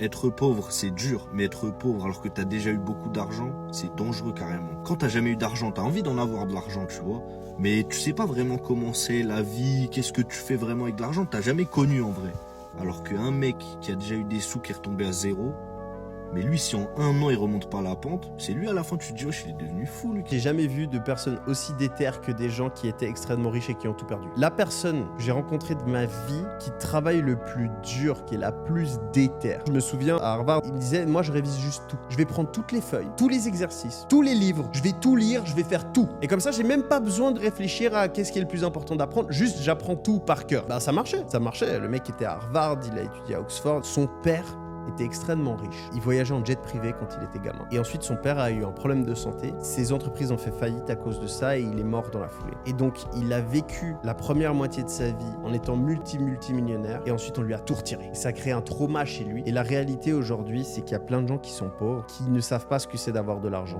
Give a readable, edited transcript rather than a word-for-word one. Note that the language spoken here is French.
Être pauvre, c'est dur, mais être pauvre alors que t'as déjà eu beaucoup d'argent, c'est dangereux carrément. Quand t'as jamais eu d'argent, t'as envie d'en avoir de l'argent, tu vois, mais tu sais pas vraiment comment c'est la vie, qu'est-ce que tu fais vraiment avec de l'argent, t'as jamais connu en vrai. Alors qu'un mec qui a déjà eu des sous qui est retombé à zéro, mais lui, si en un an il remonte pas la pente, c'est lui à la fin, tu te dis, wesh, il est devenu fou, lui. J'ai jamais vu de personne aussi déterre que des gens qui étaient extrêmement riches et qui ont tout perdu. La personne que j'ai rencontrée de ma vie qui travaille le plus dur, qui est la plus déterre. Je me souviens à Harvard, il me disait, moi je révise juste tout. Je vais prendre toutes les feuilles, tous les exercices, tous les livres, je vais tout lire, je vais faire tout. Et comme ça, j'ai même pas besoin de réfléchir à qu'est-ce qui est le plus important d'apprendre, juste j'apprends tout par cœur. Bah ça marchait. Le mec était à Harvard, il a étudié à Oxford, son père était extrêmement riche. Il voyageait en jet privé quand il était gamin. Et ensuite, son père a eu un problème de santé. Ses entreprises ont fait faillite à cause de ça et il est mort dans la foulée. Et donc, il a vécu la première moitié de sa vie en étant multimillionnaire et ensuite, on lui a tout retiré. Et ça a créé un trauma chez lui. Et la réalité aujourd'hui, c'est qu'il y a plein de gens qui sont pauvres, qui ne savent pas ce que c'est d'avoir de l'argent.